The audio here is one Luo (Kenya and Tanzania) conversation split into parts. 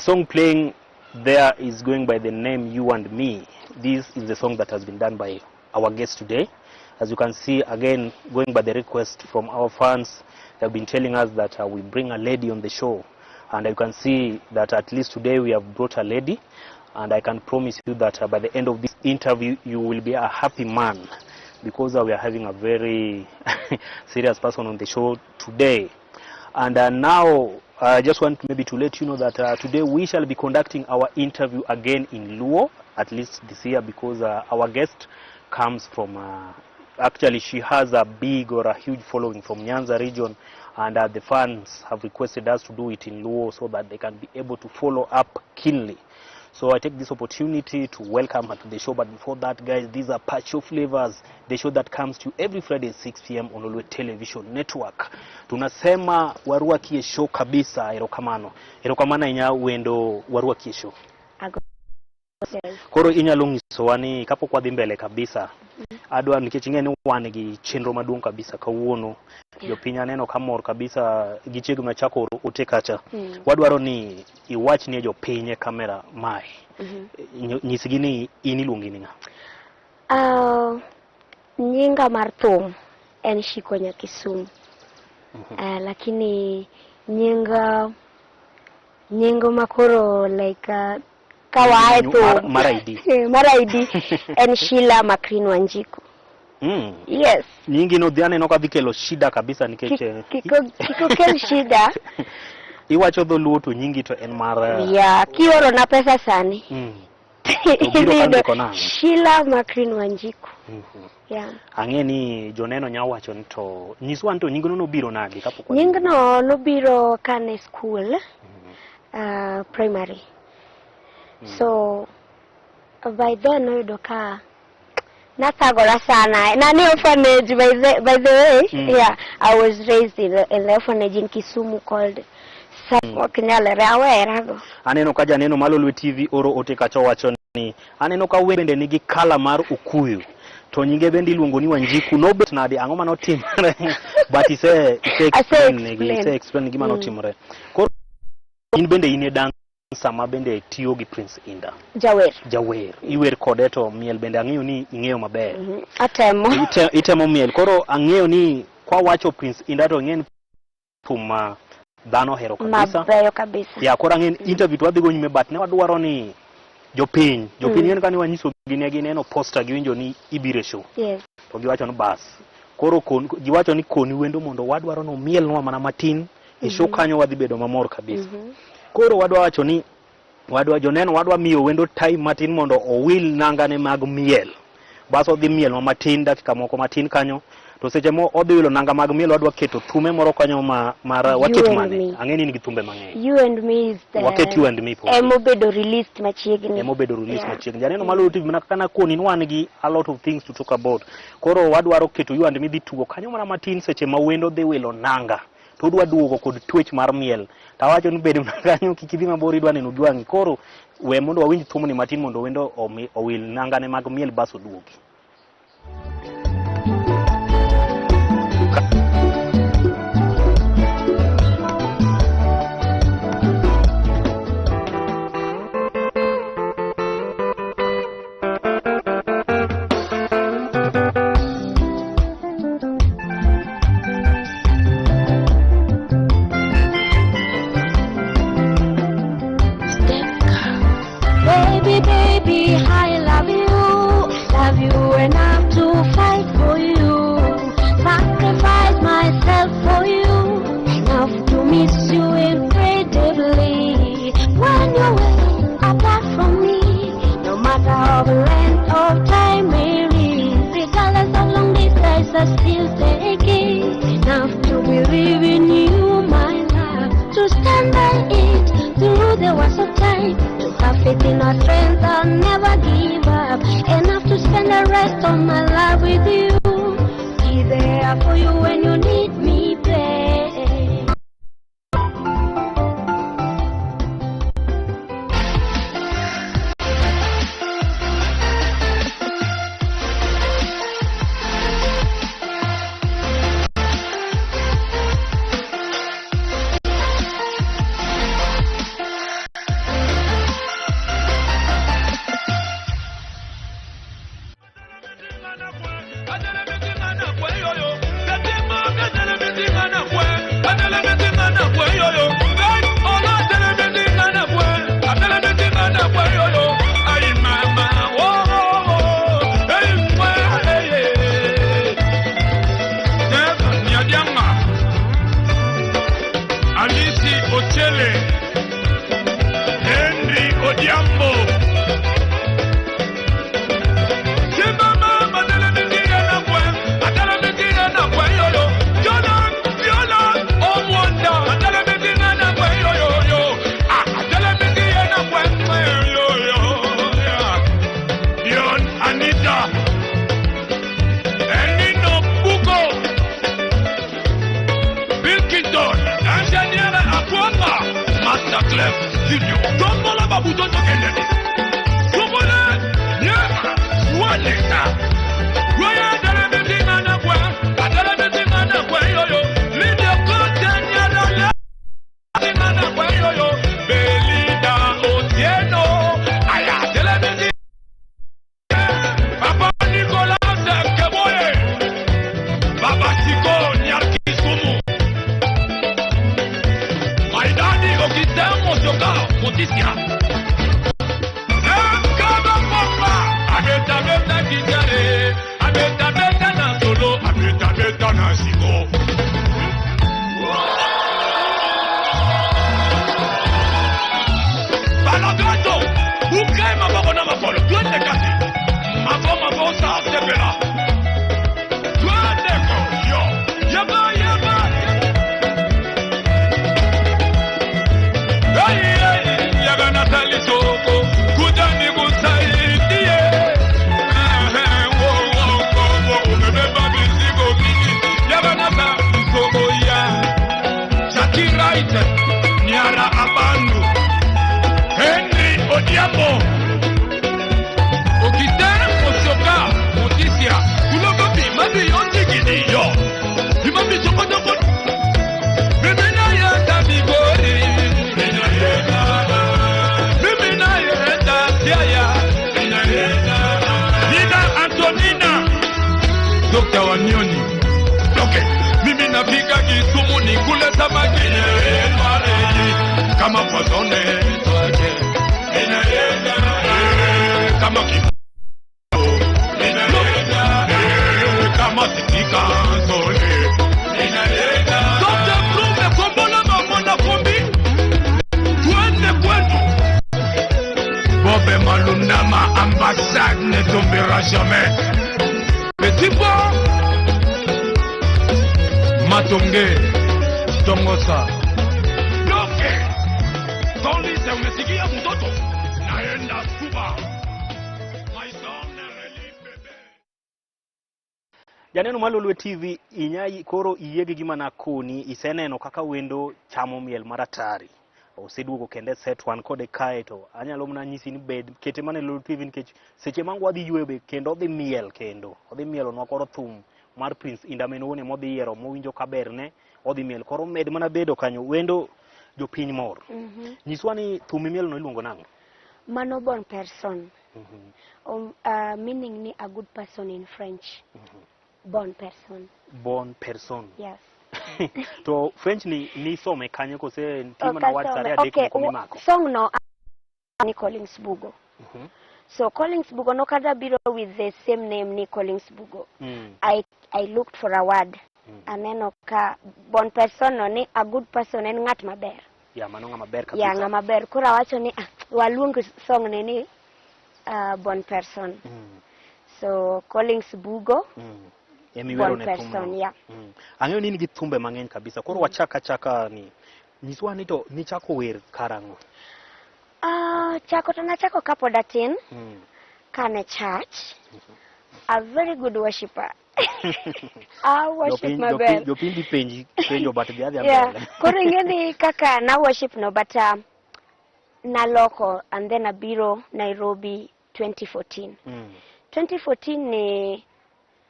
The song playing there is going by the name You and Me. This is the song that has been done by our guest today. As you can see, again, going by the request from our fans, they have been telling us that we bring a lady on the show. And you can see that at least today we have brought a lady. And I can promise you that by the end of this interview, you will be a happy man. Because we are having a very serious person on the show today. And now, I just want maybe to let you know that today we shall be conducting our interview again in Luo, at least this year, because our guest comes from, actually she has a big or a huge following from Nyanza region, and the fans have requested us to do it in Luo so that they can be able to follow up keenly. So I take this opportunity to welcome her to the show. But before that, guys, these are Pacho Flavaz, the show that comes to you every Friday 6 p.m. on Lolwe Television Network. Tunasema warua kiesho kabisa erokamano. Erokamana inya wendo warua kiesho. Koro inya lungiso wani kapo kwa dhimbele kabisa. Adwa nikechingeni wanegi chenro maduong kabisa kawuono. Jopinya neno kamor kabisa gichego na chako utekacha. Wadwaro ni iwach ni jopinye kamera mai. Nyisigini iniluongi ninga. Nyinga marthum en Shikonya Kisumu. Lakini nyinga makoro like kawaito maraidi en Shila Makrin Wanjiku. Yes. Nyingi no dhiane no kadhikelo shida kabisa nikeche. Kiko kel shida. Iwacho dholuo to nyingi to en mar. Yeah, kioro na pesa sani. Shila Makrin Wanjiku. Yeah. Angeni joneno nyawacho to nyiswa nto nyingi no biro nagi kapo kwa. Nyingi no biro kane school. Primary. So by then no doka natagora sana. Nani orphanage by the way. Yeah, I was raised in an orphanage in Kisumu called Kinyale Rawe. Aneno kaja neno Lolwe TV oro otekacho wacho ni aneno ka wende nigi kala mar ukuyu. To nyinge bendi luongo ni Wanjiku no bet nade ang'o mano timre. But explain gima no timre. Koro in bende ine dan sama bende tiyo gi Prince Inda. Jawer. Iwer kode to miel bende ang'eyo ni ing'eyo maber. Atemo. Itemo miel. Koro ang'eyo ni kwa wacho Prince Inda to ng'en puma dhano hero kabisa. Mabeyo kabisa. Ya koro ang'en interview to wadhi go nyime but ne wadwaro ni jopiny ng'en kani wanyiso gine gineno poster giwinjo ni ibire show. Yes. To giwacho no bas. Koro giwacho ni koni wendo mondo wadwaro no miel no mana matin e show kanyo wadhi bedo mamor kabisa. Koro wadwa wacho ni joneno wadwa miyo wendo time matin mondo owil nangane mag miel. Bas odhi miel no matin dakika moko matin kanyo. To seche mo odhi wilo nanga mag miel wadwa keto thume moro kanyo mar waket mane. Ang'eni ni thumbe mang'eny. You and Me is the waket You and Me. Emobedo released machiegni. Janeno Lolwe TV mana kana koni nwan gi a lot of things to talk about. Koro wadwaro keto You and Me dhi tugo kanyo mana matin seche ma wendo dhi wilo nanga. To dwa duogo kod twech mar miel. Tawacho ni bedo kanyo kikidhi mabor idwa neno dwangi. Koro we mondo wawinj thumni matin mondo wendo owil nangane mag miel bas oduogi. Baby, I love you enough to fight for you, sacrifice myself for you, enough to miss you incredibly. When you're way apart from me, no matter how the length of time may be, regardless of long distance, I still taking enough to believe in you, my love, to stand by it through the worst of time. Have faith in our strength and never give up. Enough to spend the rest of my life with you. Be there for you when you need me, babe. Janeno mar Lolwe TV inyai koro iyege gima nakoni iseneno kaka wendo chamo miel maratari. Oseduogo kende set one kode kae to anyalo mna nyisi ni bed kete mane Lolwe TV nikech seche mangu wadhi yuebe kendo odhi miel kendo. Odhi mielo nwa koro thum mar Prince Indamenone modhi yiero mowinjo kaberne odhi miel koro med mana bedo kanyo wendo jopiny mor. Nyiswa ni thum miel no iluongo nango? Mano bon person. Meaning ni a good person in French. Bon person. Bon person. Yes. To French ni some kanye kose ntima na word sare adek ko mako. Song no ni Collins Bugo. So Collins Bugo no kada biro with the same name ni Collins Bugo. I looked for a word. Aneno ka bon person no ni a good person en ngat maber. Ya mano nga maber kabisa. Ya nga maber kura wacho ni waluong song ni bon person. So Collins Bugo. Bon person, yeah. Ang'eyo nini gi thumbe mang'eny kabisa. Koro wachaka ni nyiswa ni to ni chako wer karango. Chako to nachako kapod atin. Kane church. A very good worshipper. I worship my bell. Jopindi penjo but the other. Yeah. Koro ingeni kaka na worship no but na local and then a bureau Nairobi 2014. 2014 ni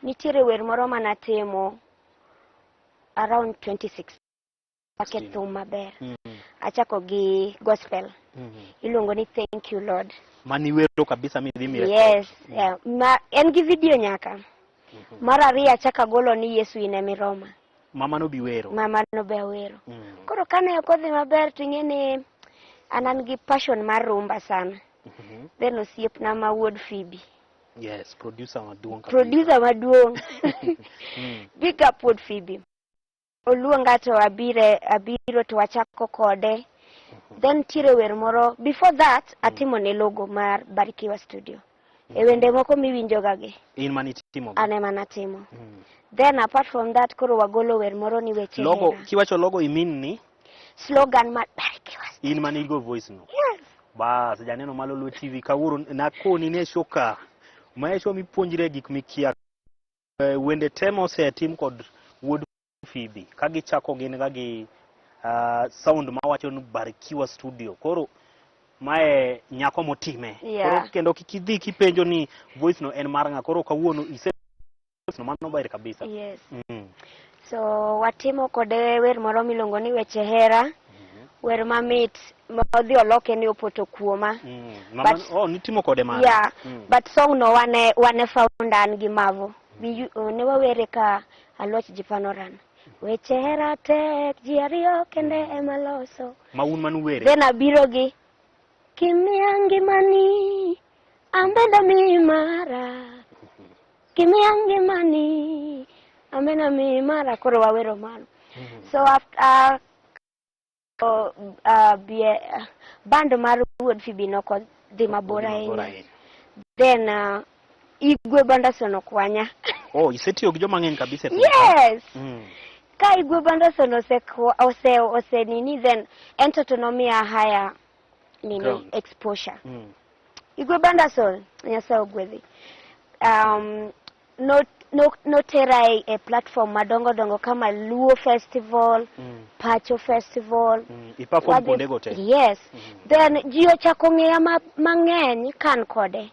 nitire wer moro manatemo around 26 paket thum maber. Achako gi gospel. Ilongo ni thank you Lord. Mani wero kabisa mi dhimi Yes, yeah. En gi video nyaka. Mara ria chaka golo ni Yesu ine miroma. Mama no biwero. Mama no be wero. Koro kane okodhi maber ting'eni anan gi passion mar rumba sana. Then osiep na ma Wood Phoebe. Yes, producer maduong. Producer maduong. Big up Wood Phoebe. Oluonga to abiro to wachako kode. Then tire wer moro. Before that, atimo ne logo mar Barikiwa Studio. Wende moko miwinjo gage. In manitimo. Ane manatimo. Then apart from that, koro wagolo wer moro ni weche logo, hera. Kiwacho logo imin ni? Slogan mar Barikiwa Studio. In manigo voice no? Yes. Bas, janeno ma Lolwe TV kawuro nakoni ne shoka. Maesho mipuonjire gik mikia. Wende temo se tim kod Wood Phoebe. Kagi chako gin gagi sound mawacho ni Barikiwa Studio. Koro mae nyako motime. Yeah. Koro kendo kikidhi kipenjo ni voice no en mar nga. Koro kawuono ise no mano ber kabisa. Yes. So watimo kode wer moro miluongo ni weche hera. Wer mamit modhi oloke ni opoto kuoma. Nitimo kode mara. Yeah. But song no wane found an gi mavo. Ne wawere ka aloch jipanoran. Weche hera tek ji ariyo kende emaloso. Maun manu were. Then abiro gi kimiangi mani ambenda mi mara. Kimiangi mani ambenda mi mara koro wawero mano. So after band mar Wood Phoebe noko dhi mabor ahinya. Then Igwe Bandason okwanya. Oh, isetiyo gi joma ng'eny kabisa. Yes. Ka Igwe Bandason ose nini, then entotonomia haya nini exposure. Igwe Bandason nyasa ogwedhi. No tera a platform madongo kama Luo Festival, Pacho Festival. Iperform konde gote. Yes. Then jio chako ng'eya mang'eny kan kode.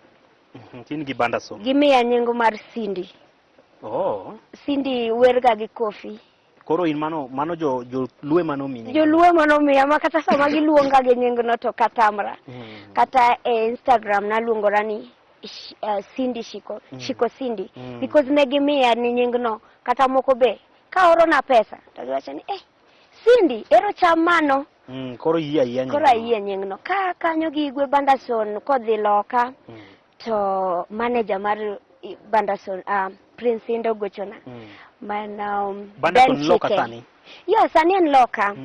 Tin gi Bandason. Gimiya nyingo mar Cindy. Oh. Cindy werga gi Kofi. Koro in mano jo luwe mano mi. Jo luwe mano mi ama kata sama giluonga gi nyingo no to katamra. Kata Instagram na luongora ni Cindy Shiko Cindy. Because negimiya ni nyingo no kata moko be ka oro na pesa to giwacho ni Cindy ero chamano. Koro yie nyingo no ka kanyo gi Igwe Bandason kodhi loka. To manager mar Bandason Prince Indo gochona. Man Bandason loka sani. Yes, sani en loka.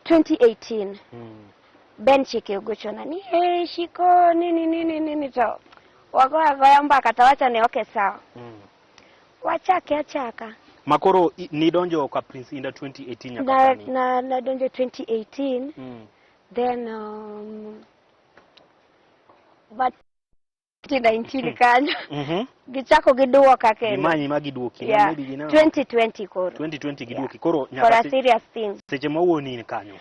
2018. Ben Chike gochona ni Shiko nini to. Wagoya mbaka tawacha ni okay sawa. Achaka. Makoro ni donjo ka Prince Inda 2018 nyaka sani. Na donjo 2018. Then but 2019 kanyo. Gichako giduoka kendo. Gimanyi magiduoki. Yeah. 2020 koro. 2020 giduoki. Koro nyaka for a serious thing. Seche mawuoni ni kanyo.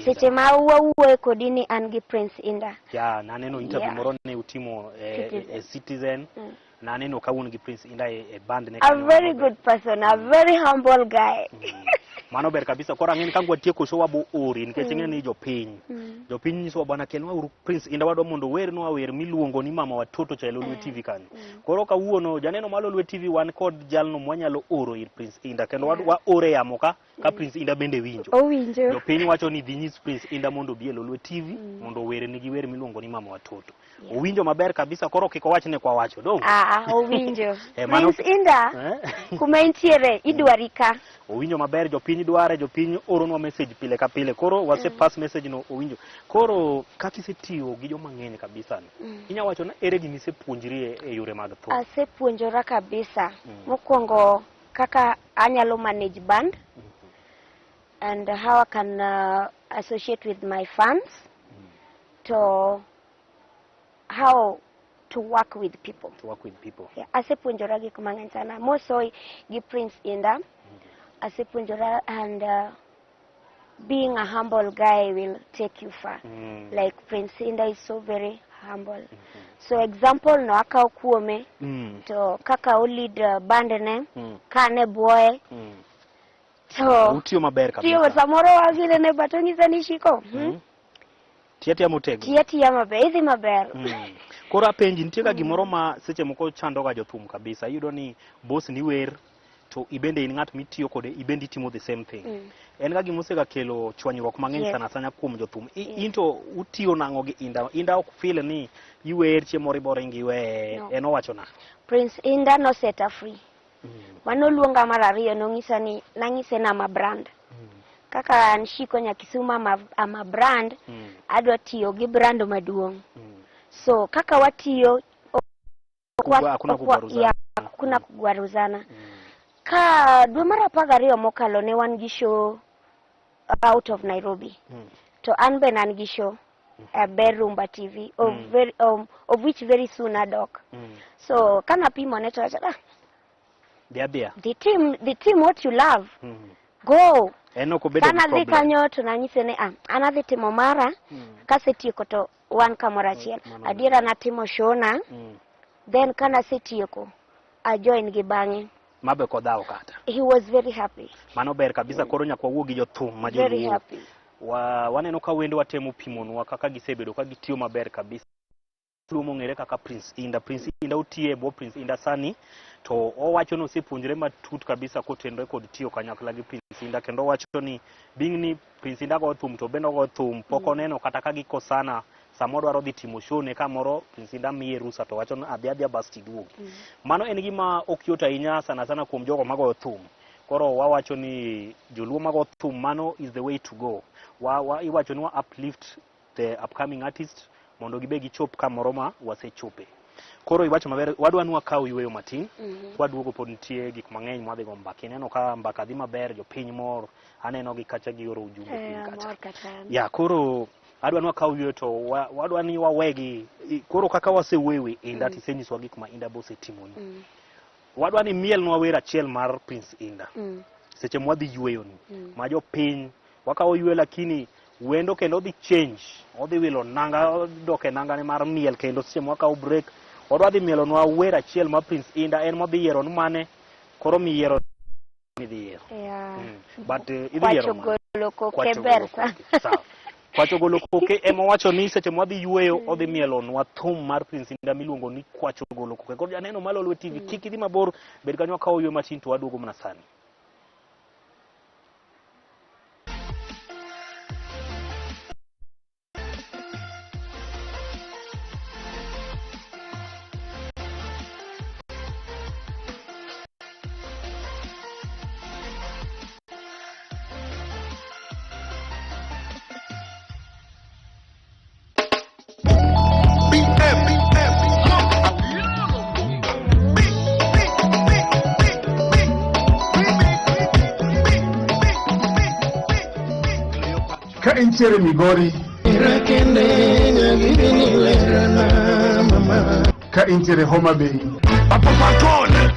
Seche mawuoe kodini an gi Prince Inda. Yeah, naneno interview moro ne utimo Citizen. Naneno kawuon gi Prince Inda band ne kanyo. A very good person, a very humble guy. Mano ber kabisa. Koro ang'eni kangwa tieko show wabo ori nikech ng'eni jopiny. Jopiny nyiso bwana kenwa Prince Inda wadwa mondo wer no wer miluongo ni mama watoto cha Lolwe TV kanyo. Koro kawuono janeno ma Lolwe TV wan kod jalno mwanyalo oro ir Prince Inda kendo wa ore yamo ka Prince Inda bende winjo. Owinjo. Jopiny wacho ni dhi nyis Prince Inda mondo bi Lolwe TV mondo wer nigi wer miluongo ni mama watoto. Owinjo maber kabisa. Koro kiko wachne kwa wacho dong. Owinjo. Prince Inda kuma entiere idwarika. Owinjo maber, jopiny dware, jopiny oronwa message pile ka pile. Koro wase pass message no owinjo. Koro kaka isetiyo gi joma ng'eny kabisa ni. Inya wacho na ere gimi sepuonjri e yore mag thum. Asepuonjora kabisa. Mokwongo kaka anyalo manage band. And how I can associate with my fans. To how to work with people. Yeah, asepuonjora gik mang'eny sana. Moso gi Prince Inda. Asepuonjora and being a humble guy will take you far. Like Prince Inda is so very humble. So example no akaw kuome to kaka o lead band ne kane boy. To utiyo maber kabisa. Tiyo samoro wagile ne batoni zani Shiko. Tiatia motego. Tiatia maber, idhi maber. Kora penji nitie ga gimoro ma seche moko chando ga jothum kabisa. Iyudo ni boss ni wer to ibende in ng'at mitiyo kode ibendi timo the same thing. En ga gimosega kelo chwanyruok mang'eny sana kuom jothum. Into utiyo nang'o gi Inda ok feel ni iwer chiemo ribore ngiwe en owacho na. Prince Inda no set free. Mano luonga mar ariyo nong'isa ni nang'ise na ma brand. Kaka nshiko Nyakisuma ama brand adwa tiyo gi brand maduong'. So kaka watiyo kuna kugwaruzana. Ka dwe mar 12 mokalo ne wan gi show out of Nairobi. To an be nan gi show Lolwe Tv of which very soon adok. So kana pimo ne to the team what you love. Go. Kana dhi kanyo to nanyise ne anadhi timo mara kasetieko to wan kamoro achiel. Adiera natimo show na then kana setieko a join gi bang'e. Mabe kodao kata. He was very happy. Mano ber kabisa koro nyakwa wuogi jothum ma very happy. Waneno ka wendo watemo pimonwa kaka gisebedo ka gitiyo maber kabisa. Lumo ng'ere kaka Prince Inda utiye bo Prince Inda sani to owacho no sepuonjre matut kabisa kotendore kod tiyo kanyakla gi Prince Inda kendo owacho ni bing ni Prince Inda go thum to bendo go thum poko neno kata ka gikosana samoro dwaro dhi timo show ne kamoro Prince Inda miye rusa to wacho adhi basti duogo. Mano en gima ok yot ahinya sana kuom jogo mago thum. Koro wawacho ni joluo mago thum mano is the way to go. Iwacho ni uplift the upcoming artists mondo gibe gichop kamoro ma wasechope. Koro iwacho maber wadwa nwa kaw yweyo matin. Waduogo pod nitie gik mang'eny mwadhi go mbaka. Neno ka mbaka dhi maber jopiny mor aneno gi kacha gioro ujumbe piny kacha. Koro adwa nwa kaw yweyo to wadwa ni wawegi koro kaka wasewewe Inda tisenyiswa gik ma Inda bose timoni. Wadwa ni miel nwa wer achiel mar Prince Inda. Seche mwadhi yweyo ni ma jopiny wakawo yweyo lakini wendo kendo dhi change. Odhi wilo nanga doke nanga ne mar miel kendo seche mwakawo break. Odwa dhi mielo nwa wer achiel ma Prince Inda en modhi yiero mane koro mi yiero ni dhi yiero. But idhi yiero Kwacho golo koke ema wacho ni seche mwadhi yweyo odhi mielo nwa thum mar Prince Inda miluongo ni Kwacho golo koke. Koro janeno malo Lolwe TV kik idhi mabor bed kanyo kawo yweyo matin to waduogo mana sani. Ka intiere Migori, ka intiere Homa Bay, Papapatone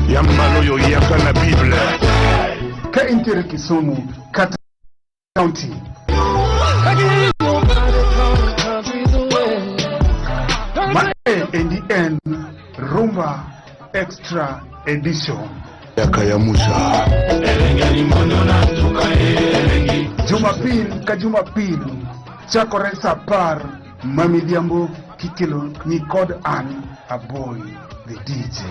Yamalo yo yaka na Bible. Ka intiere Kisumu, Kata County, in the end, Rumba Extra Edition. Yakayamusa Jumapil ka Jumapil, chakore sa par mamidhiambo kikelo ni kod an Aboy the DJ.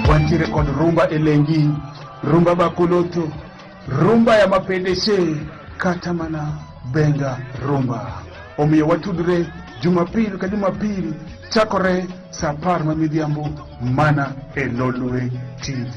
Wantiere kod rumba elengi, rumba bakoloto, rumba ya mapedeshe, kata mana benga rumba. Omiyo watudre Jumapil ka Jumapil, chakore sa par mamidhiambo mana e Lolwe TV.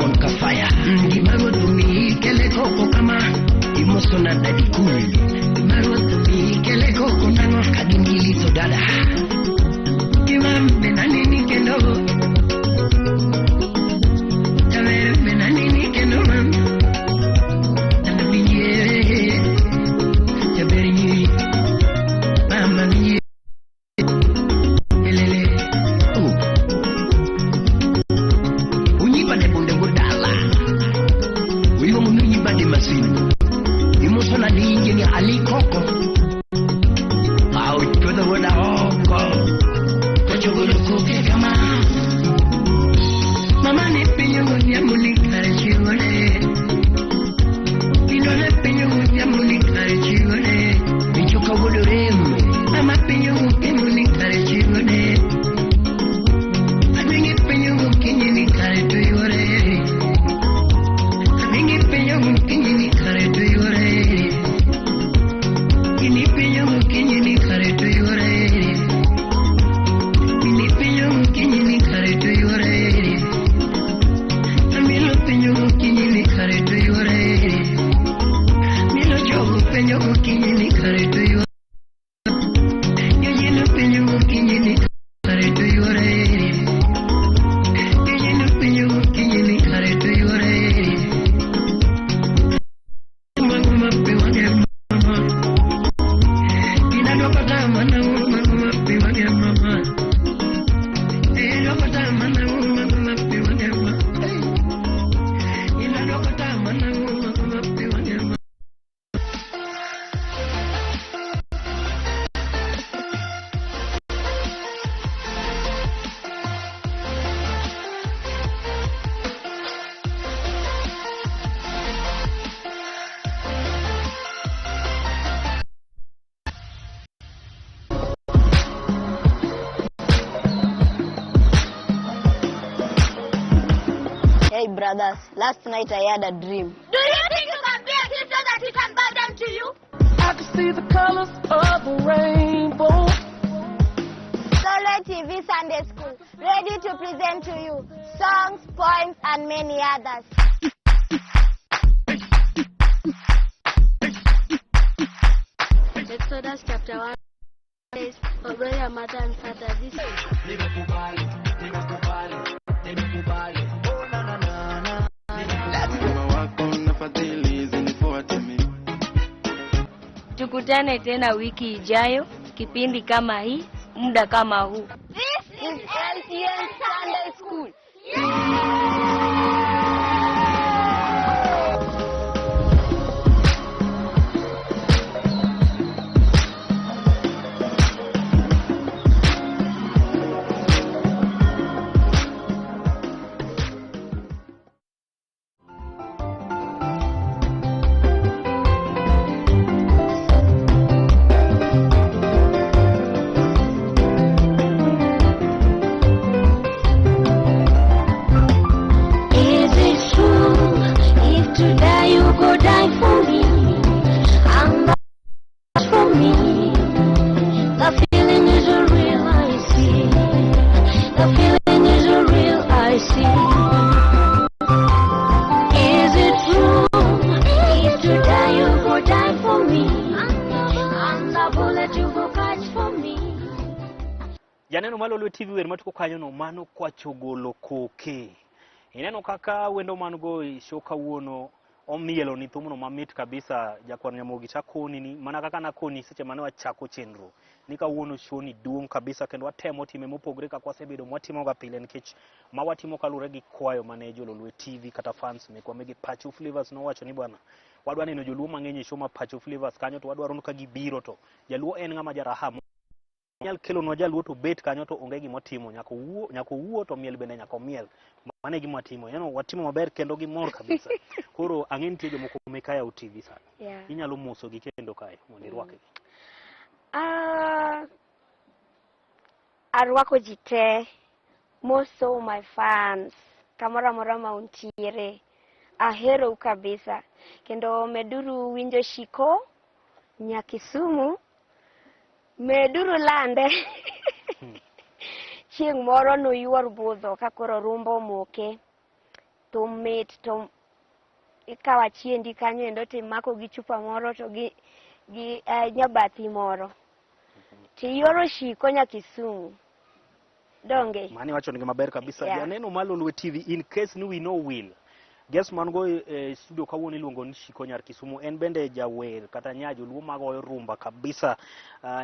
Diamond Kafaya Imaro tumi kele koko kama Imosona daddy cool Imaro tumi kele koko nango Kadingili to dada Kimam benanini kendo Tamer benanini kendo mam Tanabiye Jaberi Mama niye Elele Unyiba de bunde budala Uyo munyiba de masini Imosona ni ingeni ali koko Out to the wood hoko Kachogolo kuke kama Mama ni pinyo munya munikare chiwale Pinole pinyo munya munikare chiwale Michoka wodo remu Mama pinyo munikare chiwale Amingi pinyo munikare tuiwale Amingi pinyo munikare tuiwale Ini pinyo munikare tuiwale Ini pinyo munikare tuiwale Amilo pinyo munikare tuiwale Milo jogo pinyo munikare tuiwale Yojino pinyo munikare tuiwale Yojino pinyo munikare tuiwale Mama piwange mama Inadopata mana mama piwange mama Inadopata mana mama piwange mama Inadopata mana mama piwange mama Hey brothers, last night I had a dream. Do you think you can be a teacher that he can bow down to you? I can see the colors of the rainbow. Lolwe TV Sunday School, ready to present to you songs, poems, and many others. Exodus chapter 1 says, obey your mother and father. This Tukutane tena wiki ijayo, kipindi kama hii, muda kama huu. This is LTN Sunday School. Janeno malo Lolwe TV wer matuko kanyo no mano kwa chogolo koke. Ineno kaka wendo manugo shoka wuono omielo ni thumuno mamit kabisa jakwan nyamogi chakoni ni mana kaka nakoni seche mane wachako chenro. Nika wuono shoni duong kabisa kendo watemo time mopogre ka kwasebedo mwatimo ga pile nikech mawatimo kalure gi kwayo mane Lolwe TV kata fans mekwa megi Pacho Flavaz no wacho ni bwana wadwa neno joluo mang'eny show ma Pacho Flavaz kanyo to wadwaro no ka gibiro to jaluo en ng'ama jaraha nyal kelo no jaluo to bet kanyo to onge gimo timo nyako wuo to miel bende nyako miel mane gimo timo watimo maber kendo gimor kabisa koro ang'en tie jomoko mekaya TV sana inyalo moso gi kendo kae mondo irwake Arwako jite moso my fans kamora mora mauntiere ahero kabisa kendo meduru winjo shiko Nyakisumu meduru lande chieng moro no yuor budho kakoro rumbo moke thum mit to ikawa chiendi kanyo endo timako gi chupa moro to gi nyabathi moro tiyoro shiko nya Kisumu donge mani wacho ni maber kabisa janeno malo Lolwe TV in case ni we know will guest man go studio kawuono iluongo ni Shiko nyar Kisumu en bende jawer kata nyajo luo magoyo rumba kabisa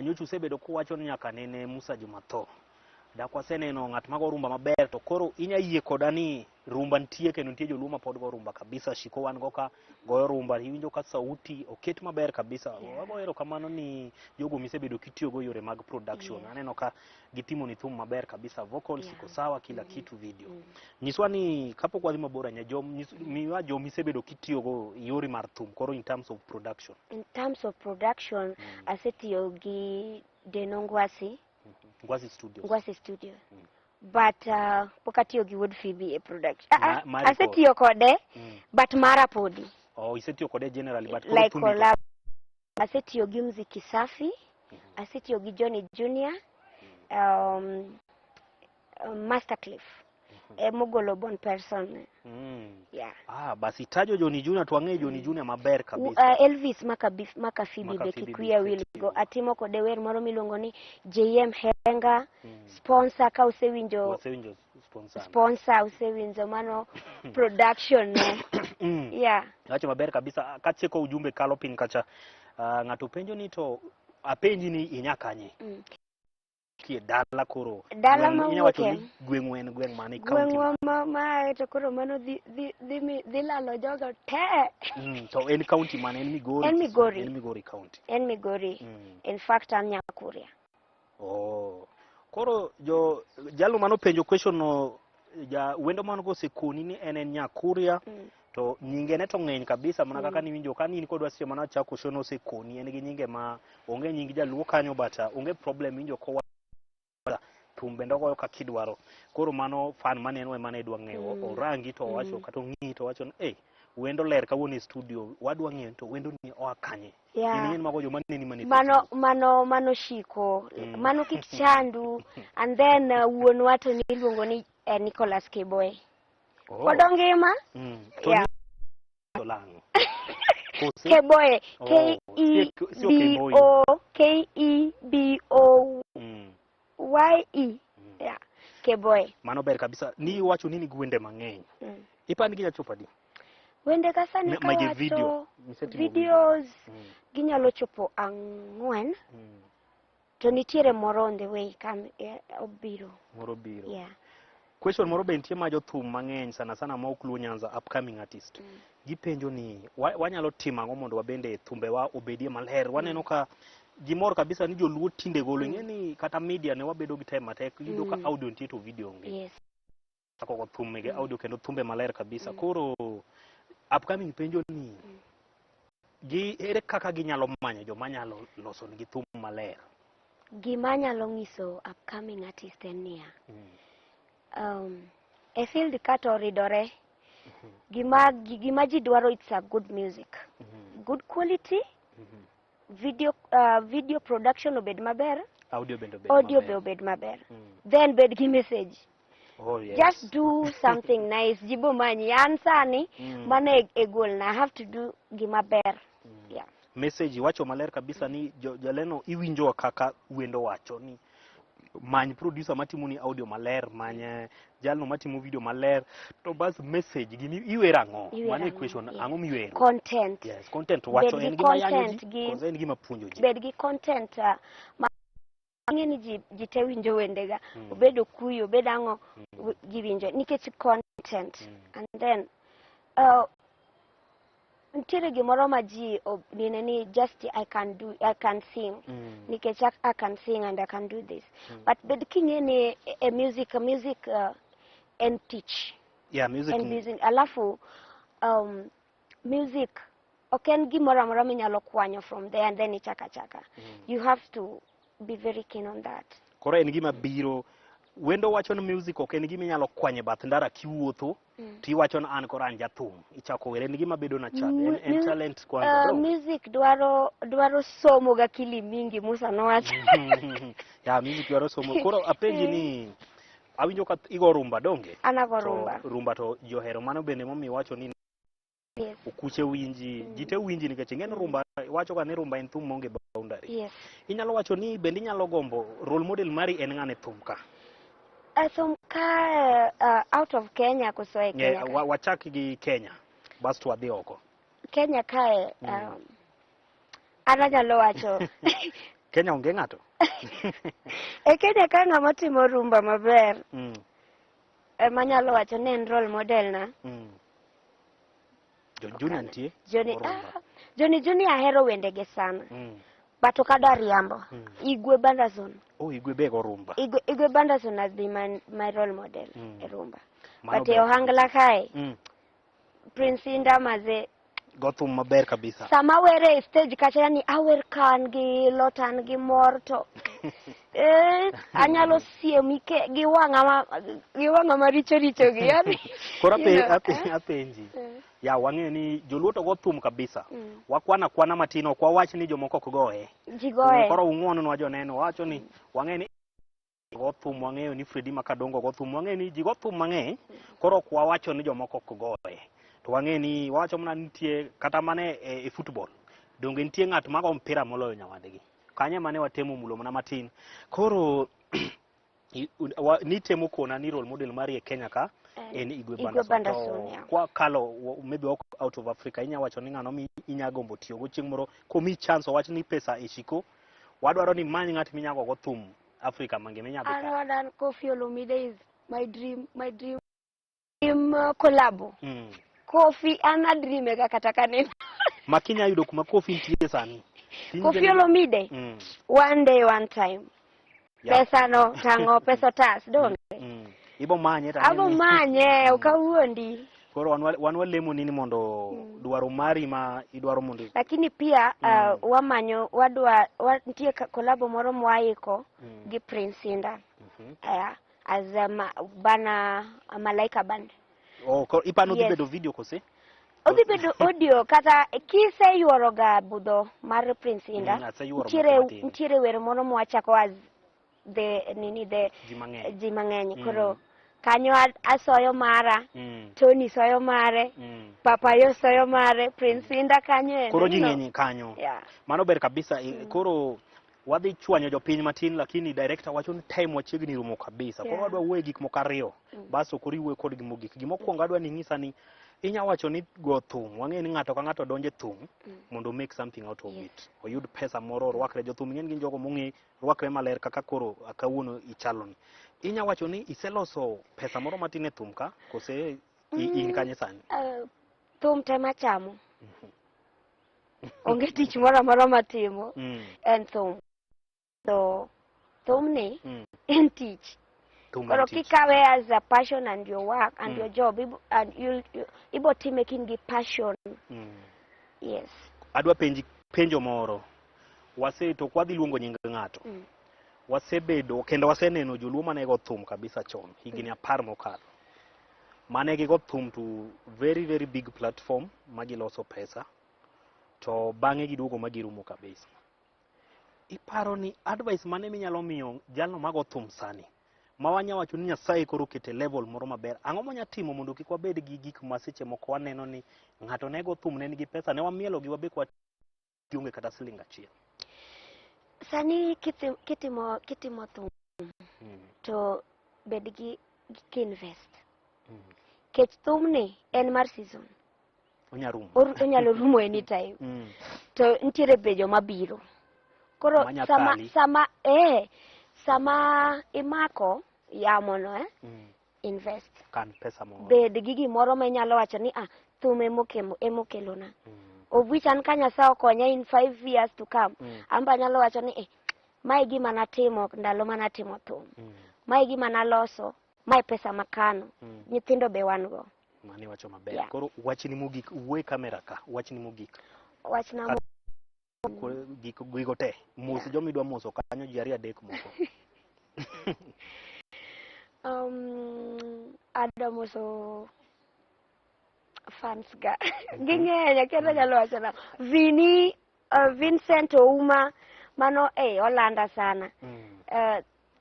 nyochu sebedo kuwacho ni nyaka nene Musa Jumatho dakwa seneno ng'at mago rumba maber to koro inya yie koda ni rumba ntie kendo ntie joluo ma pod go rumba kabisa Shiko wan go ka goyo rumba iwinjo ka sauti oket maber kabisa wagoero kamano ni jogo misebedo kitiyo go yore mag production aneno ka gitimo ni thum maber kabisa vocals iko sawa kila kitu video nyiswa ni kapok wadhi mabor anya miwa jo misebedo kitiyo go yore mar thum koro in terms of production asetiyo gi Denongwasi Ngwasi Studio. But pokatiyo gi Wood Phoebe production. Asetiyo kode but mara podi. Oh, isetiyo kode generally but like collab. Asetiyo gi Mziki Safi, asetiyo gi Johnny Jr, Master Cliff. Mogolo bon person. Yeah. Basi tajo Johnny Jr tuange Johnny Jr maber kabisa. Elvis Makafibi be Kikuya will go atimo kode wer moro miluongo ni JM Henga sponsor ka usewinjo sponsor usewinjo mano production ne. Yeah. Wacho maber kabisa kacheko ujumbe kalo pin kacha ng'ato penjo ni to apenji ni inyakanye. Kie dala koro dala mawoke gweng mane county ma to koro mano dhi lalo jogo te to en county mane en Migori county in fact an Nyakuria. Koro jalo mano penjo question no wendo mano go sekoni ni en Nyakuria to nyinge ne to ng'eny kabisa mana kaka ni winjo kan in kodwa seche mana chako shono sekoni en gi nyinge ma onge nyingi jaluo kanyo bata onge problem winjo ko tumbe ndogo ka kidwaro koro mano fan maneno mane dwa ng'eyo orangi to wacho kata ng'i to wacho wendo ler kawuono studio wadwa ng'eyo to wendo ni oakanye ni mago jo maneni mano Shiko mano Kichandu and then wuon wato ni luongo ni Nicholas Keboy kodongima lang Keboy Kebo YE yeah Keboy mano ber kabisa ni wacho nini gwende mang'eny ipani ginya chopo di wende kasani ka wacho videos ginyalo chopo ang'wen to nitiere moro on the way kam obiro yeah question moro bentie ma jothum mang'eny sana ma okluo Nyanza upcoming artist gipenjo ni wanyalo timo ang'o mondo wabende thumbewa obedie maler waneno ka gimor kabisa ni joluo tinde golo ng'eni kata media ne wabedo gi time matek yudo ka audio nitie to video onge yes ako thum ge audio kendo thumbe maler kabisa koro upcoming penjo ni gi ere kaka ginyalo manyo joma nyalo loso nigi thum maler gima nyalo ngiso upcoming artist enia e field kato ridore gima ji dwaro it's a good music good quality video production obed maber audio be obed maber then bed gi message just do something nice jibo manyi ansani mane e goal na have to do gima ber yeah message wacho maler kabisa ni jaleno iwinjo kaka wendo wacho ni many producer matimo ni audio maler many jalno matimo video maler to bas message gini iwera ang'o mane question ang'o miwero content yes content wacho en gima yanyo ji en gima puonjo ji bed gi content ng'eni ji te winjo wendega obedo kuyo obedo ang'o ji winjo nikech content and then ntiere gimoro ma ji ni just I can sing nikech I can sing and I can do this but bed king'eni music and teach music alafu music okay gimoro amora minyalo kwanyo from there and then ichaka you have to be very keen on that koro en gima biro wendo wacho ni music ok en gima inyalo kwanye bath ndara kiwuotho ti wacho na an koran jathum ichako were en gima bedo na chad en talent kwanza music dwaro somo ga kili mingi Musa no wacho ya music dwaro somo koro apenji ni Awinjo ka igo rumba donge? Anago rumba. To rumba to johero mano bende momi wacho ni Yes. Ukuche winji, jite winji nikech ng'en rumba wacho ka ni rumba en thum monge boundary. Yes. Inyalo wacho ni bende inyalo gombo role model mari en ng'ane thum ka? Thum ka out of Kenya koso e Kenya. Wachak gi Kenya. Bas to wadhi oko. Kenya kae ananyalo wacho. Kenya onge ng'ato. E Kenya ka ng'ama timo rumba maber. Manyalo wacho ni en role model na. Junior ntie? Junior ahero wendege sana. But okada riambo. Igwe Banderson. Oh, Igwe bego rumba. Igwe Banderson has been my role model e rumba. But e ohangla kae. Prince Inda maze Gothum maber kabisa. Sama were stage kacha yani awer kan gi lotan gi morto. Anyalo siemi ke gi wanga maricho gi yani. Kora apenji. Ya wang'e ni joluo to Gothum kabisa. Wakwana matino kwa wach ni jomoko ok goye. Jigoye. Koro ung'wonwa joneno wacho ni wang'e ni Gothum wang'eyo ni Fredi Makadongo Gothum wang'e ni ji Gothum mang'eny. Koro kwa wacho ni jomoko ok goye. To wang'e ni wacho mana nitie kata mane e football. Donge nitie ng'at mago mpira moloyo nyawadgi. Kanye mane watemo mulo mana matin. Koro nitemo kona ni role model mari e Kenya ka en Igwe Banderson. Kwa kalo maybe out of Africa inya wacho ni ng'ano mi inya gombo tiyo go chieng' moro komi chance wach ni pesa e shiko wadwaro ni many ng'at minyago go thum Africa mangima inya bika. Another Kofi Olomide is my dream collab. Kofi ana dream ga kata kaneno. Makinya yudo kuma Kofi ntie sani. Kofi Olomide. One day one time. Pesa no tango peso tas donge. Ibo manye ta. Abo manye ukawuondi. Koro wan walemo nini mondo dwaro mari ma idwaro mondo. Lakini pia wamanyo nitie kolabo moro mwaiko gi Prince Inda. As bana Malaika Band. Ipano dibedo video kose? Odhibedo audio kata kise yuoroga budho mar Prince Inda. Ntiere wer moro mwachako as the ji mang'eny. Koro kanyo asoyo mara, Tony soyo mare, Papayo soyo mare, Prince Inda kanyo. Koro ji ng'eny kanyo. Mano ber kabisa. Koro wadhi chwanyo jopiny matin lakini director wacho ni time wachiegni rumo kabisa. Koro wadwa wuoye gik moko ariyo. Baso koro iwuoye kod gimogik. Gimokwongo adwa ni ng'isa ni inya wacho ni go thum. Wang'e ni ng'ato ka ng'ato donje thum mondo make something out of it. Oyud pesa moro rwakre jothum ng'en gin jogo mong'e rwakre maler kaka koro kawuono ichaloni. Inya wacho ni iseloso pesa moro matin e thum ka kose in kanye sani? Thum tema chamo. Onge tich moro amora matimo en thum. So thum ni en tich. Koro kikawe as a passion and your work and your job and ibo team making the passion. Yes. Adwa penjo moro. Wase to kwadhi luongo nying ng'ato. Wasebedo kendo waseneno joluo mane go thum kabisa chon higni 10 mokalo. Mane gi go thum to very very big platform magiloso pesa. To bang'e giduogo magirumo kabisa. Iparo ni advice mane minyalo miyo jalno mago thum sani? Mawanya wacho ni Nyasaye koro kete level moro maber. Ang'o monya timo mondo kik wabed gi gik masiche moko waneno ni ng'ato nego thum ne nigi pesa ne wamielo gi wabe kwa tiunge kata siling achiel. Sani kitimo thum to bed gi invest. Kech thum ni en mar season. Onyalo rumo anytime. To ntiere bejo mabiro. Koro sama imako yamono invest. Kan pesa moro. Bed gi gimoro ma inyalo wacho ni thum emokelona. Of which an ka Nyasaye okonya in 5 years to come. Amba nyalo wacho ni mae gima natimo ndalo manatimo thum. Mae gima naloso, mae pesa makano. Nyithindo be wan go. Mani wacho maber. Koro wachni mogik uwe kamera ka. Wachni mogik. Wachna gigo te mos jomi dwa moso kanyo ji 2-3 moko. Adamoso fans ga ging'enya kendo nyalo wacho na Vincent Ouma mano olanda sana.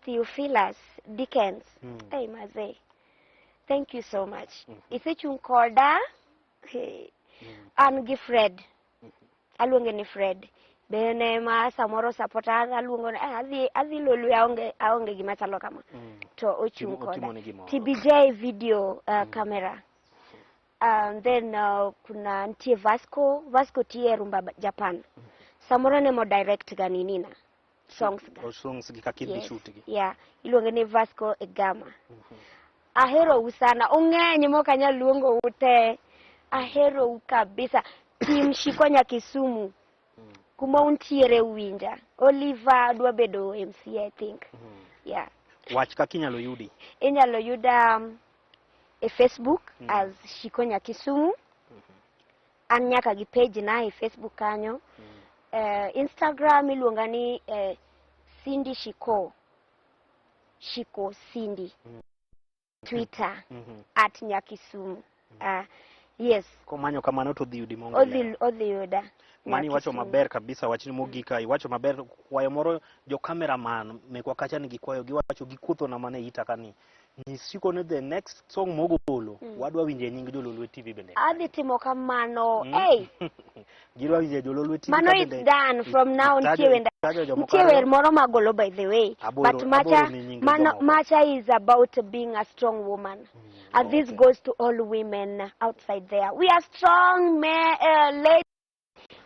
Theophilus Dickens. Hey, Maze. Thank you so much. Isechung koda an gi Fred. Aluonge ni Fred. Bene ma samoro supporter aluongo adhi lolwe aonge gima chalo kama. To ochung koda. TBJ video camera. And then kuna ntie Vasco tie rumba Japan. Samoro nemo direct ganinina. Songs gikakidi shoot gi. Yeah, iluonge ni Vasco Egama. Ahero usana ong'eny mokanya luongo ute. Ahero kabisa. Team Shikonya Kisumu. Kuma untiere winja. Oliver dwa bedo MC, I think. Yeah. Wach kakinyalo yudi. Inyalo yuda a Facebook as Shikonya Kisumu. An nyaka gi page na e Facebook kanyo. Instagram iluonga ni Cindy Shiko Cindy. Twitter at Nyakisumu. Yes. Komanyo kamano to dhi yudi mongo. Odhi yuda. Mani wacho maber kabisa, wachni mogika iwacho maber. Kwayo moro jo cameraman mekwa kacha ni gikwayo giwacho gikutho na mane itakani. Nisiko ne the next song mogolo wadwa winje nying jo Lolwe TV bende. Adhi timo kamano. Hey. Gidwa winje jo Lolwe TV. Mano it's done from now ntiwe moro magolo by the way. But Macha is about being a strong woman. And this goes to all women outside there. We are strong ladies.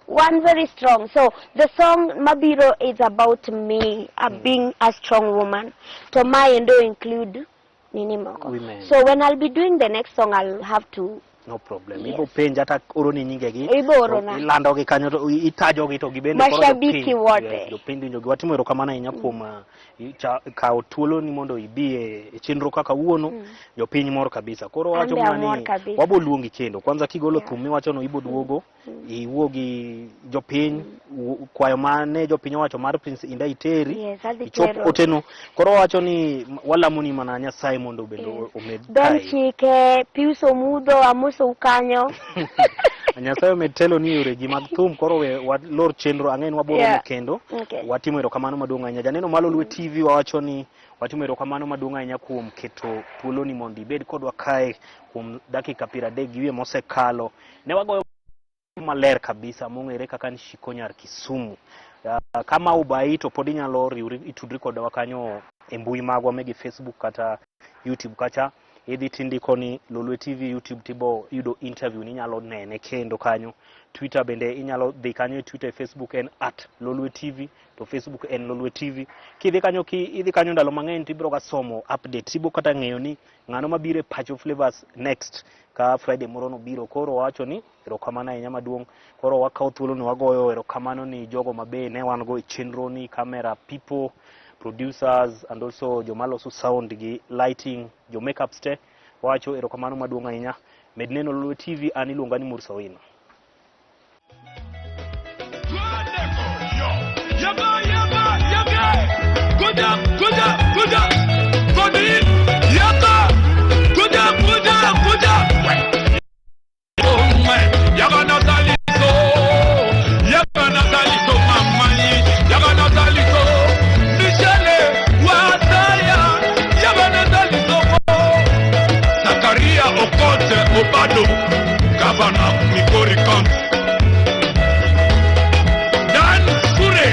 One very strong. So the song Mabiro is about me being a strong woman. To my endo include women. So when I'll be doing the next song, I'll have to. No problem. Ibo penja hata oro ni nyinge gi. Ibo oro na. Ilando gi kanyo itajo gi to gibende koro. Mashabiki wote. Jo pindi njogi watimo erokamano ahinya kuom kawo thuolo ni mondo ibie chenro kaka wuono jo piny mor kabisa. Koro wacho mani wabo luongi kendo. Kwanza kigolo thum miwacho no ibo duogo iwuogi jo piny kwayo mane jo piny wacho mar Prince Inda Iteri ichop oteno. Koro wacho ni walamuni mana Nyasaye mondo bendo omed kai. Ben chike piuso mudo amuso ukanyo. Nyasaye metelo ni yore gi mag thum koro we lor chenro ang'en waboro kendo watimo erokamano maduong' ahinya. Janeno mar Lolwe TV wawacho ni watimo erokamano maduong' ahinya kuom keto thuolo ni mondo ibed kodwa kae kuom dakika 30 gi wiye mosekalo. Ne wagoyo maler kabisa mong'ere kaka ni Shikonya Kisumu. Kama ubai to pod inyalo riwri itudri kodwa kanyo e mbui magwa megi Facebook kata YouTube kacha. Idhi tindiko ni Lolwe TV YouTube tibo yudo interview ni nyalo nene kendo kanyo. Twitter bende inyalo dhi kanyo, Twitter Facebook en @Lolwe TV to Facebook en Lolwe TV. Idhi kanyo ndalo mang'eny tibiro ga somo update tibo kata ng'eyo ni ng'ano mabire Pacho Flavaz next ka Friday moro no biro. Koro wacho ni erokamano ahinya maduong'. Koro wakawo thuolo ni wagoyo erokamano ni jogo mabe ne wan go e chenro ni camera people, producers and also jo maloso sound gi lighting, jo makeup ste. Wacho erokamano maduong' ahinya. Med neno Lolwe TV an iluonga ni Mursawino. Obado, Governor Migori County. Dan Sure.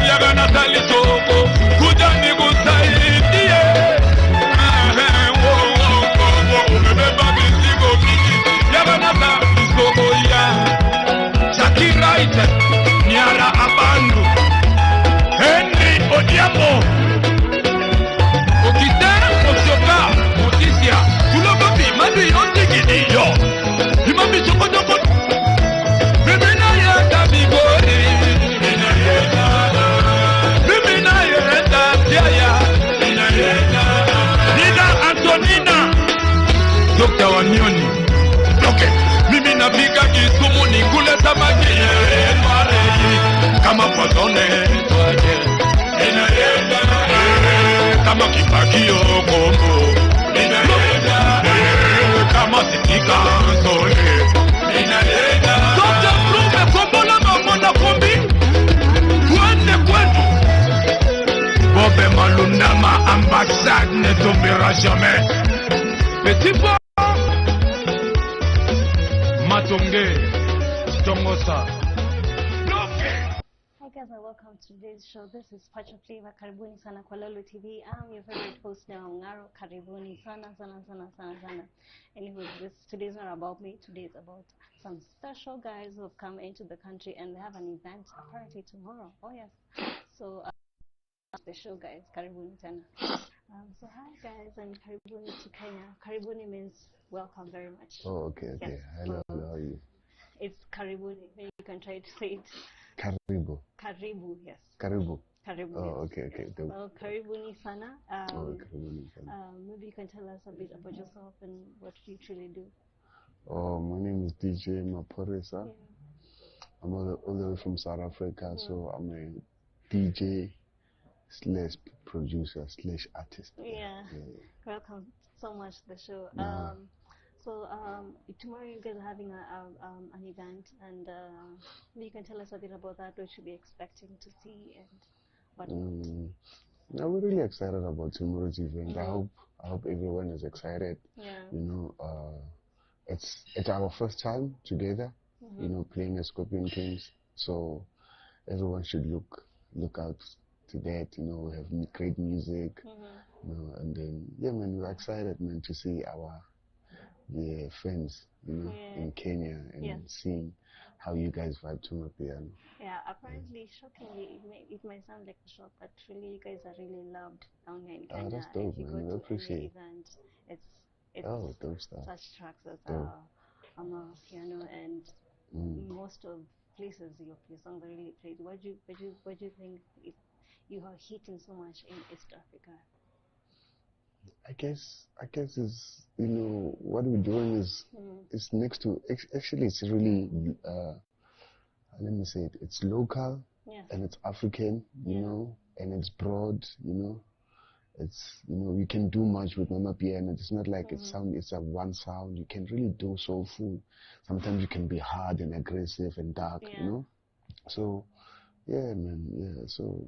Yagana Tali Soko, Kujani Gusaidia. Yagana Tali Soko ya. Shakira Ite, Niara Abandu. Henry Odiamo. Dr. Wanyoni. Okay. Mimi nafika Kisumu ni kule samaki kama pozone kama kipakio kombo kama sitika sole Dr. Blume kombo na mamona kombi tombera jamais. Petit pas Matonge Tongosa. Hi guys, and welcome to today's show. This is Pacho Flavaz. Karibuni sana kwa Lolwe Tv. I'm your favorite host now, Ngaro. Karibuni sana. Anyway, today's not about me. Today is about some special guys who have come into the country and they have an event apparently tomorrow. Oh yes. So the show, guys. Karibuni sana. So hi guys, and Karibuni to Kenya. Karibuni means welcome very much. Oh, okay. Yes. Hello, how are you? It's Karibuni. Maybe you can try to say it. Karibu. Karibu, yes. Karibu. Karibu. Oh, yes. okay. Well, Karibuni sana. Karibuni sana. Maybe you can tell us a bit about yourself and what you truly do. Oh, my name is DJ Maporesa. Yeah. I'm all the way from South Africa, so I'm a DJ slash producer slash artist. Yeah. Welcome so much to the show. So tomorrow you guys are having an event, and maybe you can tell us a bit about that. What should be expecting to see and whatnot. Yeah, we're really excited about tomorrow's event. I hope everyone is excited. Yeah. You know, it's our first time together. You know, playing as Scorpion Kings. So everyone should look out to that. You know, we have great music. You know, and then man, we're excited, man, to see our friends, you know, in Kenya and seeing how you guys vibe to my piano. Yeah, apparently, shockingly, it might sound like a shock, but really, you guys are really loved down here in Kenya. That's dope, if you man. go I to appreciate any it. event, it's dope stuff. such tracks as piano, and most of places your songs are really played. What do you think you are hitting so much in East Africa? I guess is, you know, what we're doing is next to, actually it's really let me say it, it's local and it's African, you know, and it's broad, you know. It's, you know, you can do much with Mama Piano. It's not like it's a one sound. You can really do soulful. Sometimes you can be hard and aggressive and dark, you know. So yeah, man, so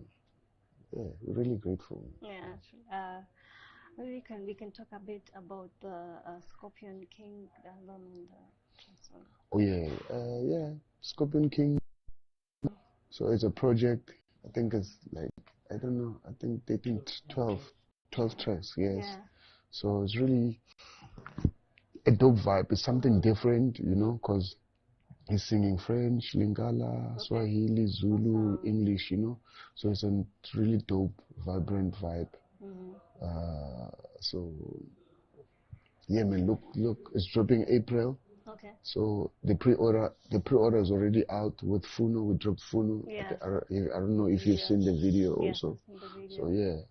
we're really grateful. Yeah. Maybe we can talk a bit about the Scorpion King album and the transfer. Oh yeah, Scorpion King. So it's a project. I think it's like, I don't know. I think they think 12 tracks. Yes. Yeah. So it's really a dope vibe. It's something different, you know, because he's singing French, Lingala, Swahili, Zulu, English, you know. So it's a really dope, vibrant vibe. So yeah, man, look, it's dropping April. Okay. So the pre-order is already out with Funo. We dropped Funo. Yeah. I don't know if you've seen the video also. I've seen the video. So yeah.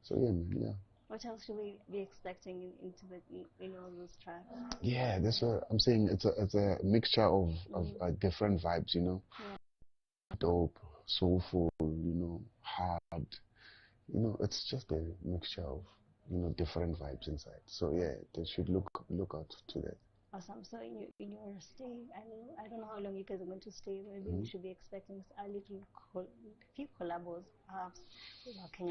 So yeah, man, yeah. What else should we be expecting in all those tracks? Yeah, that's what I'm saying. It's a mixture of different vibes, you know. Yeah. Dope, soulful, you know, hard. You know, it's just a mixture of, you know, different vibes inside. So yeah, they should look out to that. Awesome. So in your stay, I don't know how long you guys are going to stay. Maybe we should be expecting a few collabos, perhaps.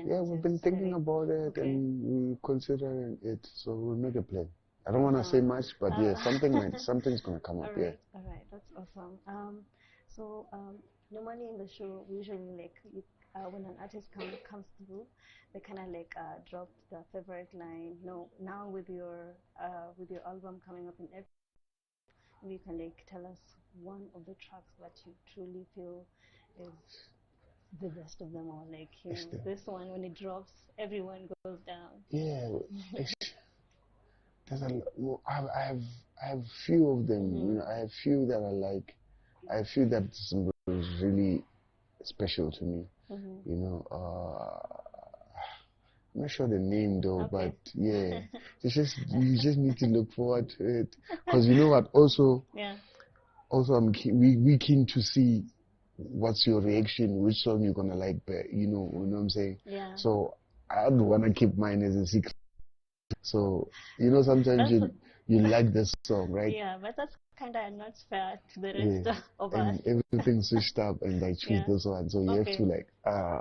Yeah, we've been thinking about it and we're considering it. So we'll make a plan. I don't want to say much, but yeah, something's gonna come up. Yeah. All right, that's awesome. So normally in the show, we usually like when an artist comes through, they kind of like drop the favorite line. No, now with your album coming up in April, you can like tell us one of the tracks that you truly feel is the best of them all. Like, you know, this one, when it drops, everyone goes down. Yeah, there's I have few of them. You know, I have few that are like, I have few that's really special to me. You know, I'm not sure the name though, but yeah, you just need to look forward to it, because you know what, also we keen to see what's your reaction, which song you're gonna like, you know what I'm saying. Yeah. So I don't wanna keep mine as a secret. So you know, sometimes you like this song, right? Yeah, but that's kind of not fair to the rest of us. And everything switched up and I choose this one, so you have to like,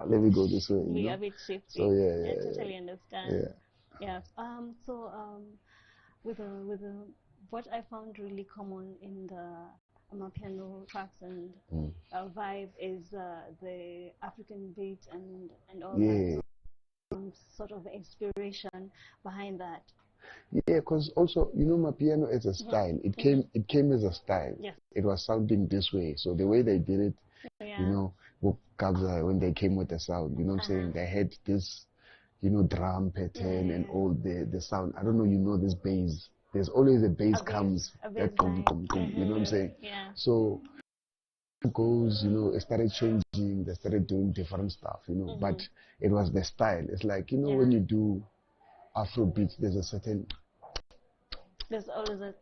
let me go this way. Be know? a bit shifty. So yeah, I totally understand. Yeah. Yeah. With what I found really common in the Amapiano tracks and vibe is the African beat and all that. Some sort of inspiration behind that. Yeah, because also, you know, my piano is a style. It came as a style. Yes. It was sounding this way. So the way they did it, you know, when they came with the sound, you know what I'm saying? They had this, you know, drum pattern and all the sound. I don't know, you know, this bass. There's always a bass comes. That you know what I'm saying? Yeah. So it goes, you know, it started changing. They started doing different stuff, you know. But it was the style. It's like, you know, when you do Afrobeat, there's a certain. There's always a.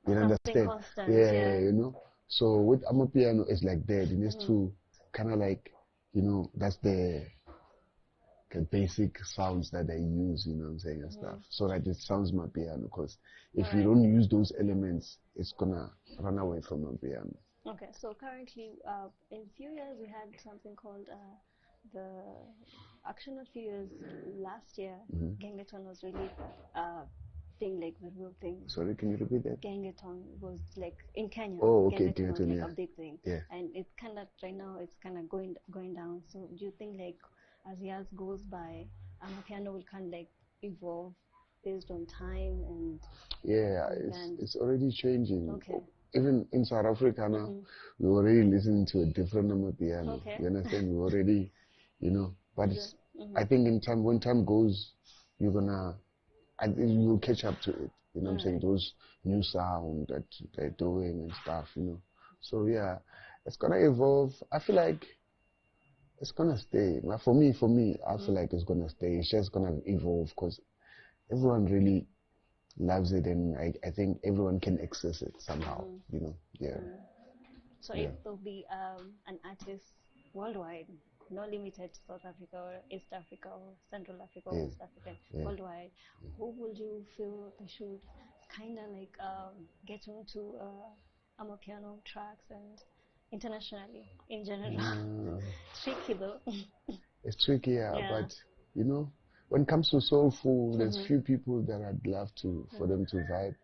You understand? Constant, yeah, you know. So with Amapiano, it's like that. It needs to kind of like, you know, that's the basic sounds that they use, you know what I'm saying, and stuff. So that it sounds Mapiano. Because if you don't use those elements, it's gonna run away from Mapiano. Okay, so currently, in few years, we had something called actually not few years, last year, Gengeton was really thing, like the real thing. Sorry, can you repeat that? Gengeton was like in Kenya. Oh, okay, Gengeton was like yeah. a big thing. Yeah. And it's kind of, right now, it's kind of going down. So do you think like as years goes by, Amapiano will kind of like evolve based on time and... Yeah, it's already changing. Okay. Even in South Africa now, we already listening to a different Amapiano. Okay. You understand? We already, you know, but it's, I think when time goes, you're gonna, you'll catch up to it. You know what I'm saying? Those new sound that they're doing and stuff, you know. So yeah, it's gonna evolve. I feel like it's gonna stay. For me, I feel like it's gonna stay. It's just gonna evolve because everyone really loves it, and I think everyone can access it somehow, you know. Yeah. So if there'll be an artist worldwide, not limited to South Africa or East Africa or Central Africa or West Africa, worldwide, who would you feel they should kind of like get into Amapiano tracks and internationally in general? Tricky though. It's tricky, but you know, when it comes to soulful, there's few people that I'd love for them to vibe.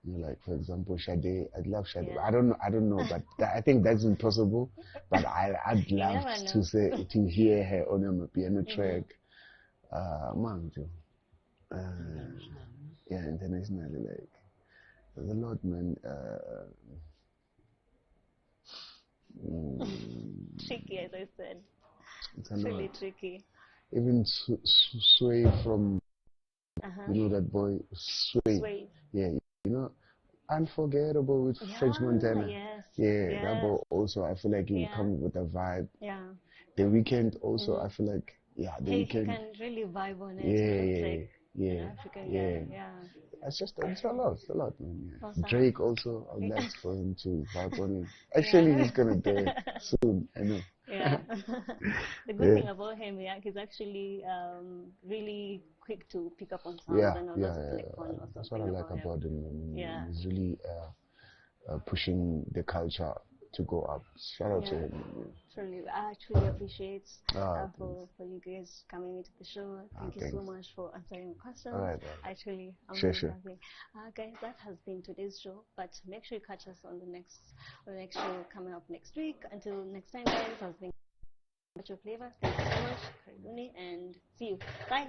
You know, like for example, Sade. I'd love Sade. I don't know, but I think that's impossible. But I'd love to hear her on a piano track. Yeah, internationally, like there's a lot, man. Tricky, as I said. It's really tricky. Even Sway from, you know that boy, Sway. Yeah, you know, Unforgettable with French Montana. Yes. That boy also, I feel like he will come with a vibe. Yeah. The Weeknd also, I feel like, The Weeknd. He can really vibe on it. Yeah. It's a lot, man. Yeah. Awesome. Drake also, I would like for him to vibe on it. Actually, he's gonna do it soon, I know. Yeah. The good thing about him, he's actually really quick to pick up on sounds and all that. That's what I like about him. He's really pushing the culture to go up. Shout out to him. Truly, I actually appreciate for you guys coming into the show. Thank you so much for answering questions. Actually, I'm really happy. Guys, that has been today's show. But make sure you catch us on the next show coming up next week. Until next time, guys, I've been Pacho Flavaz. Thank you so much, Karibuni, and see you. Bye.